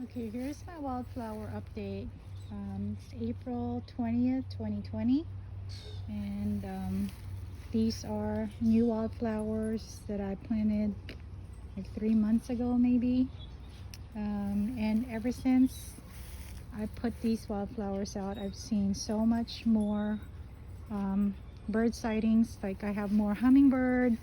Okay, here's my wildflower update. It's April 20th, 2020, and these are new wildflowers that I planted like 3 months ago, maybe. And ever since I put these wildflowers out, I've seen so much more um, bird sightings. Like I have more hummingbird.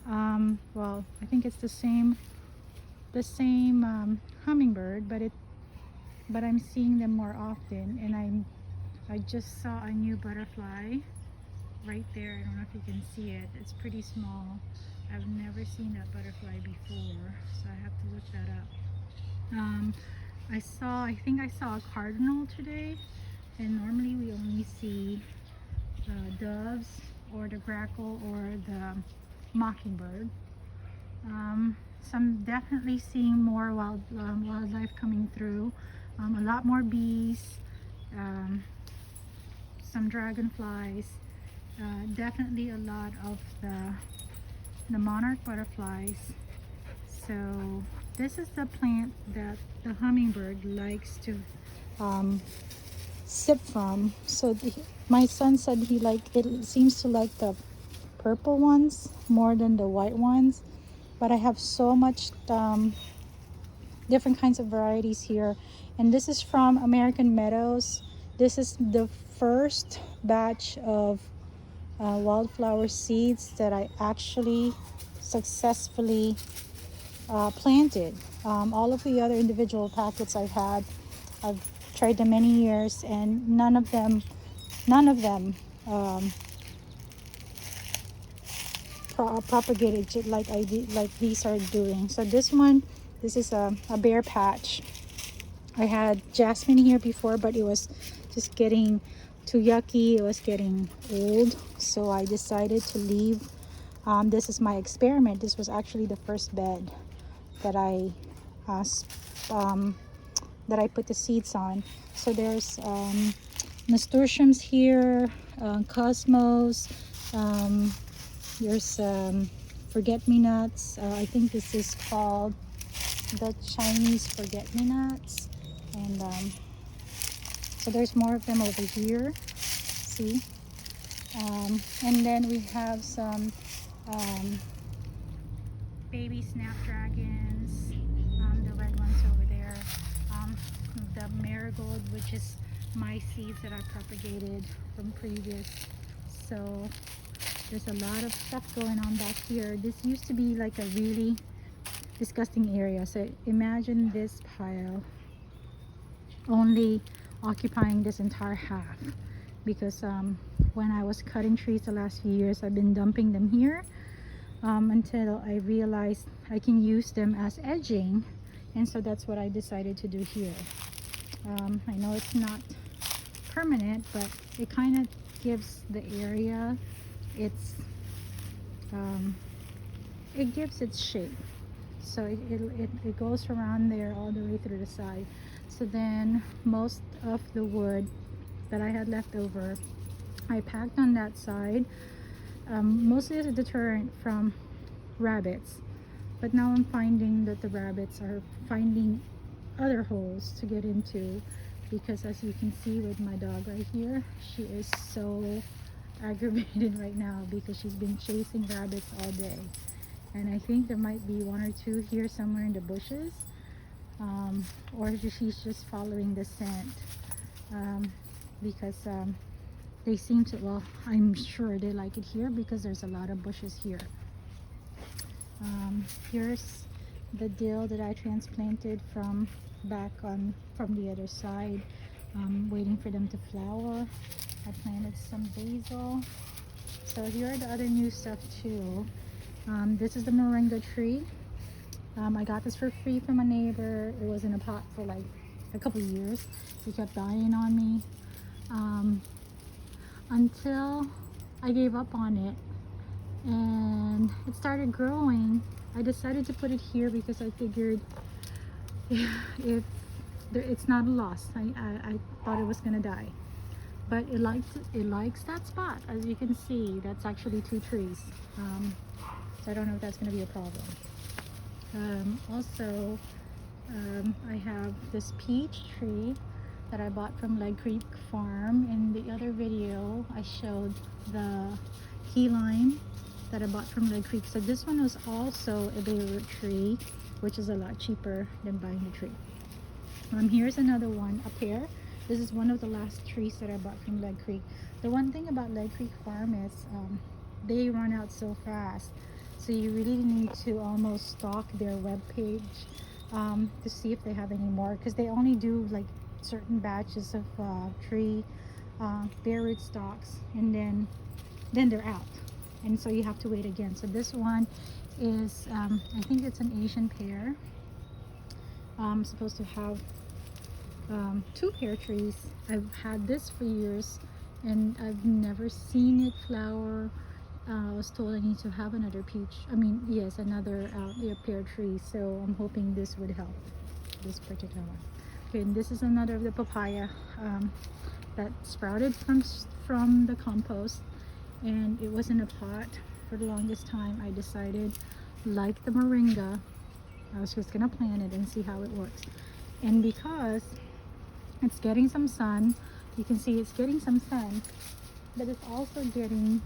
Well, I think it's the same hummingbird, but I'm seeing them more often, and I just saw a new butterfly right there. I don't know if you can see it. It's pretty small. I've never seen that butterfly before, so I have to look that up. Um, I think I saw a cardinal today, and normally we only see doves or the grackle or the mockingbird. So I'm definitely seeing more wildlife coming through. A lot more bees, um, some dragonflies, definitely a lot of the monarch butterflies. So this is the plant that the hummingbird likes to um, sip from. So my son said it seems to like the purple ones more than the white ones, but I have so much different kinds of varieties here, and this is from American Meadows. This is the first batch of wildflower seeds that I actually successfully planted. All of the other individual packets I've tried them many years, and none of them um, propagated like I did, like these are doing. So this is a bare patch. I had jasmine here before, but it was just getting too yucky. It was getting old, so I decided to leave. This is my experiment. This was actually the first bed that uh, um, that I put the seeds on. So there's nasturtiums here, cosmos. Um, there's forget-me-nots. I think this is called the Chinese forget-me-nots, and so there's more of them over here. See, and then we have some um, baby snapdragons, the red ones over there, um, the marigold, which is my seeds that I propagated from previous. So there's a lot of stuff going on back here. This used to be like a really disgusting area. So imagine this pile only occupying this entire half, because when I was cutting trees the last few years, I've been dumping them here until I realized I can use them as edging, and so that's what I decided to do here. I know it's not permanent, but it kind of gives the area its it gives its shape. So it goes around there all the way through the side. So then most of the wood that I had left over, I packed on that side, mostly as a deterrent from rabbits. But now I'm finding that the rabbits are finding other holes to get into, because as you can see with my dog right here, she is so aggravated right now because she's been chasing rabbits all day. And I think there might be one or two here somewhere in the bushes, or she's just following the scent, because they seem to, well, I'm sure they like it here because there's a lot of bushes here. Here's the dill that I transplanted from the other side, waiting for them to flower. I planted some basil. So here are the other new stuff too. This is the moringa tree. I got this for free from a neighbor. It was in a pot for like a couple years. He kept dying on me until I gave up on it, and it started growing. I decided to put it here because I figured if it's not a loss. I thought it was gonna die, but it likes that spot. As you can see, that's actually two trees. So I don't know if that's going to be a problem. Also, I have this peach tree that I bought from Leg Creek Farm. In the other video I showed the key lime that I bought from Leg Creek. So this one was also a bare root tree, which is a lot cheaper than buying the tree. Here's another one, a pear. This is one of the last trees that I bought from Leg Creek. The one thing about Leg Creek Farm is they run out so fast, so you really need to almost stalk their web page to see if they have any more, because they only do like certain batches of tree bare root stalks, and then they're out, and so you have to wait again. So this one is I think it's an Asian pear. I'm supposed to have 2 pear trees. I've had this for years and I've never seen it flower. I was told I need to have another another pear tree, so I'm hoping this would help, this particular one. Okay, and this is another of the papaya that sprouted from the compost, and it was in a pot for the longest time. I decided, like the moringa, I was just gonna plant it and see how it works. And because it's getting some sun, you can see it's getting some sun, but it's also getting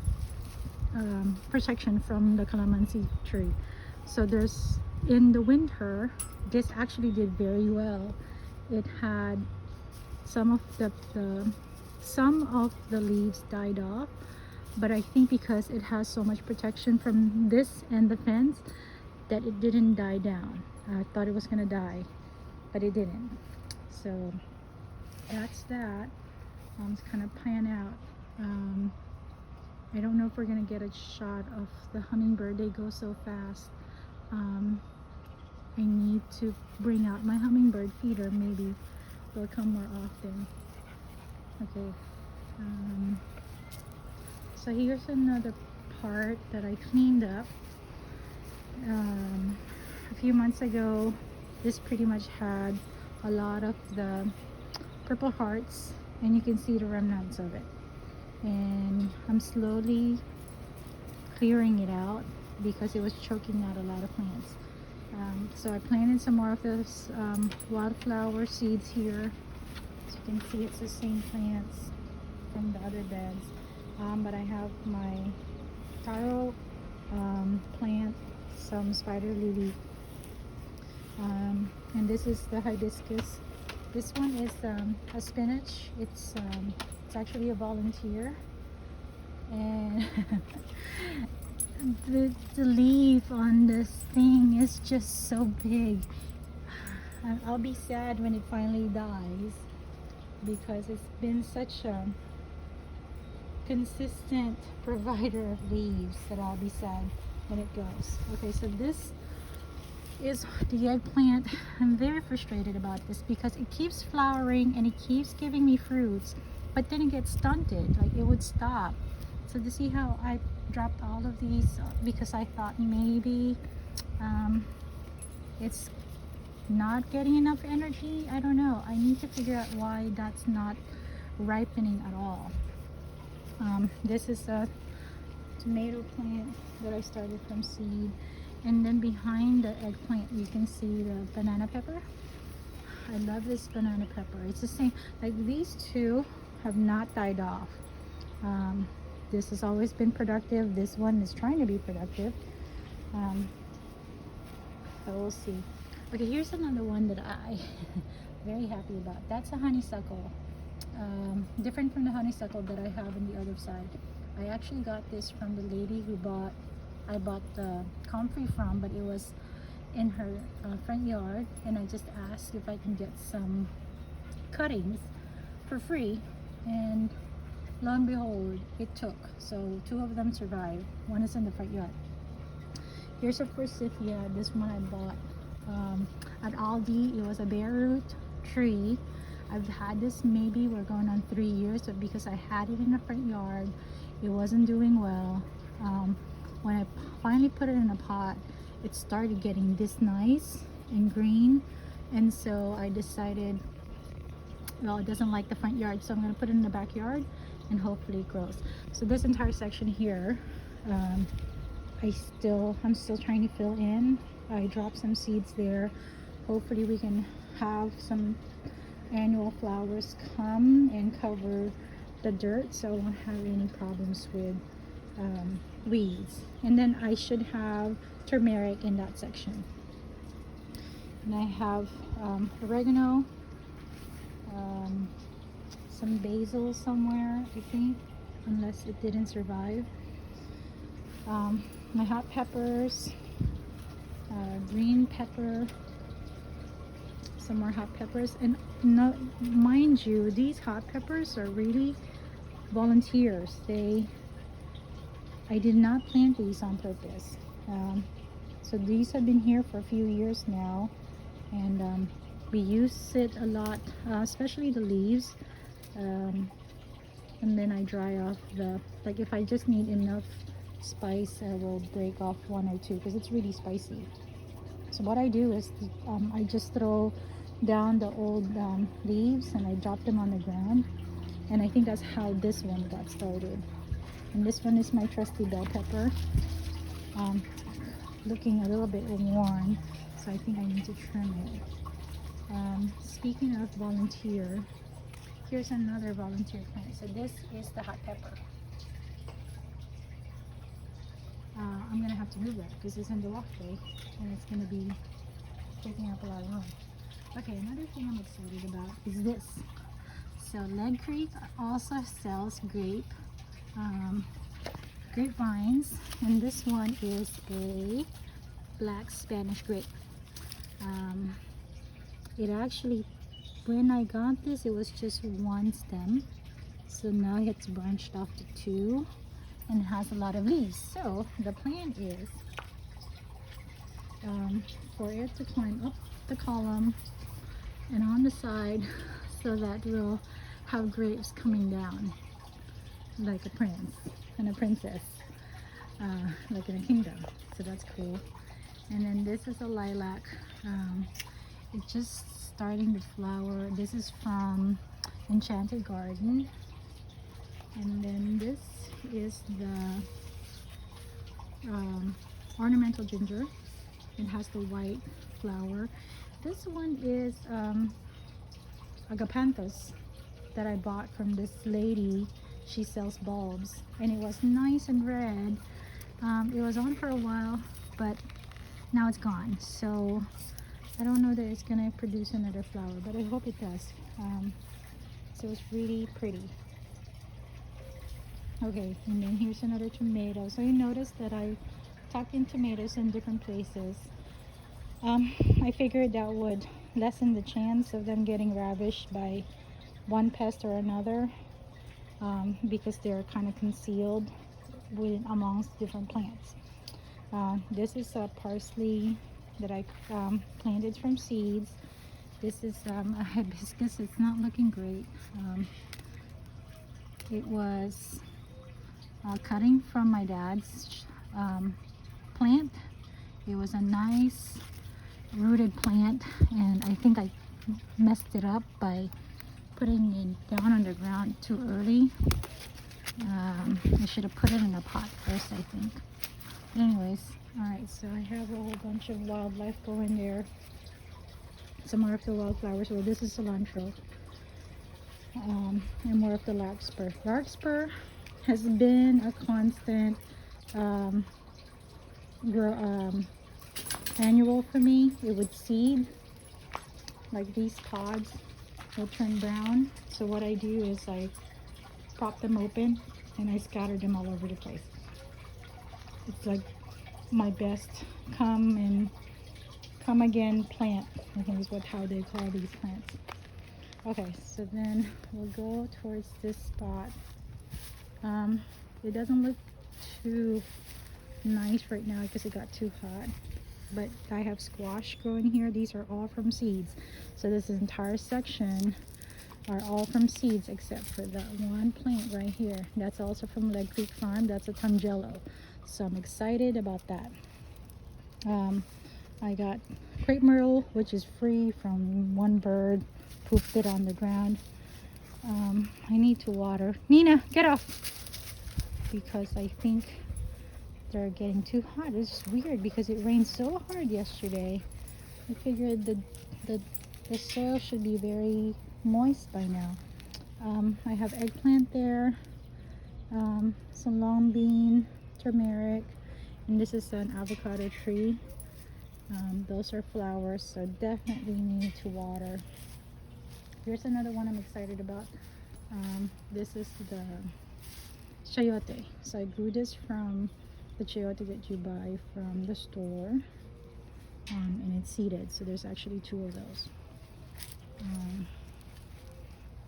protection from the calamansi tree. So there's, in the winter, this actually did very well. It had some of the leaves died off, but I think because it has so much protection from this and the fence, that it didn't die down. I thought it was gonna die, but it didn't. So that's that. It's kind of pan out. I don't know if we're gonna get a shot of the hummingbird. They go so fast. I need to bring out my hummingbird feeder. Maybe they'll come more often. Okay. So here's another part that I cleaned up. A few months ago, this pretty much had a lot of the purple hearts, and you can see the remnants of it, and I'm slowly clearing it out because it was choking out a lot of plants. So I planted some more of those wildflower seeds here. As you can see, it's the same plants from the other beds, but I have my taro plant, some spider lily, and this is the hibiscus. This one is a spinach. It's actually a volunteer, and the leaf on this thing is just so big. I'll be sad when it finally dies, because it's been such a consistent provider of leaves that I'll be sad when it goes. Okay, so this is the eggplant. I'm very frustrated about this because it keeps flowering and it keeps giving me fruits, but then it gets stunted, like it would stop. So to see how I dropped all of these because I thought maybe it's not getting enough energy. I don't know. I need to figure out why that's not ripening at all. This is a tomato plant that I started from seed, and then behind the eggplant you can see the banana pepper. I love this banana pepper. It's the same, like these two have not died off. This has always been productive. This one is trying to be productive. So we'll see. Okay, here's another one that I very happy about. That's a honeysuckle. Different from the honeysuckle that I have on the other side. I actually got this from the lady who I bought the comfrey from, but it was in her front yard, and I just asked if I can get some cuttings for free, and lo and behold, it took. So 2 of them survived. One is in the front yard. Here's a forsythia. This one I bought at Aldi. It was a bare root tree. I've had this, maybe we're going on 3 years, but because I had it in the front yard, it wasn't doing well. When I finally put it in a pot, it started getting this nice and green, and so I decided, well, it doesn't like the front yard, so I'm going to put it in the backyard and hopefully it grows. So this entire section here, I'm still trying to fill in. I dropped some seeds there hopefully we can have some annual flowers come and cover the dirt, so I won't have any problems with weeds. And then I should have turmeric in that section. And I have oregano, some basil somewhere, I think, unless it didn't survive. My hot peppers, green pepper, some more hot peppers. And no, mind you, these hot peppers are really volunteers. I did not plant these on purpose. So these have been here for a few years now, and we use it a lot, especially the leaves. And then I dry off like if I just need enough spice, I will break off one or two because it's really spicy. So what I do is I just throw down the old leaves and I drop them on the ground, and I think that's how this one got started. And this one is my trusty bell pepper, looking a little bit worn, so I think I need to trim it. Speaking of volunteer, here's another volunteer plant. So this is the hot pepper. I'm gonna have to move that because it's in the walkway and it's gonna be taking up a lot of room. Okay, another thing I'm excited about is this. So Lead Creek also sells grapevines, and this one is a black Spanish grape. It actually, when I got this, it was just one stem, so now it's branched off to two and it has a lot of leaves. So the plan is for it to climb up the column and on the side, so that we'll have grapes coming down like a prince and a princess, like in a kingdom. So that's cool. And then this is a lilac. It's just starting to flower. This is from Enchanted Garden. And then this is the ornamental ginger. It has the white flower. This one is agapanthus that I bought from this lady. She sells bulbs, and it was nice and red. It was on for a while, but now it's gone. So I don't know that it's gonna produce another flower, but I hope it does. So it's really pretty. Okay, and then here's another tomato. So you notice that I tucked in tomatoes in different places. I figured that would lessen the chance of them getting ravished by one pest or another, because they're kind of concealed amongst different plants. This is a parsley that I planted from seeds. This is a hibiscus. It's not looking great. It was cutting from my dad's plant. It was a nice rooted plant, and I think I messed it up by putting it down on the ground too early. I should have put it in a pot first, I think. But anyways, alright, so I have a whole bunch of wildlife going there. Some more of the wildflowers. Well, this is cilantro. And more of the larkspur. Larkspur has been a constant annual for me. It would seed, like these pods will turn brown. So what I do is I pop them open and I scatter them all over the place. It's like my best come again plant, I think is how they call these plants. Okay, so then we'll go towards this spot. It doesn't look too nice right now because it got too hot, but I have squash growing here. These are all from seeds. So this entire section are all from seeds except for that one plant right here. That's also from Lead Creek Farm. That's a Tangelo. So I'm excited about that. I got crepe myrtle, which is free from one bird. Pooped it on the ground. I need to water. Nina, get off! Because I think they're getting too hot. It's just weird because it rained so hard yesterday. I figured the, the soil should be very moist by now. I have eggplant there, some long bean, turmeric, and this is an avocado tree. Those are flowers, so definitely need to water. Here's another one I'm excited about. This is the chayote. So I grew this from the chayote that you buy from the store, and it's seeded. So there's actually 2 of those.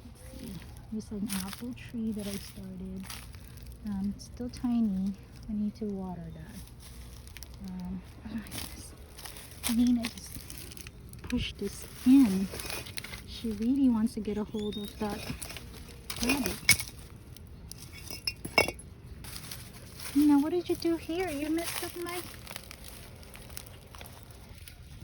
Let's see. Here's an apple tree that I started. It's still tiny. I need to water that. Oh my goodness. Nina just pushed this in. She really wants to get a hold of that rabbit. Nina, what did you do here? You messed up my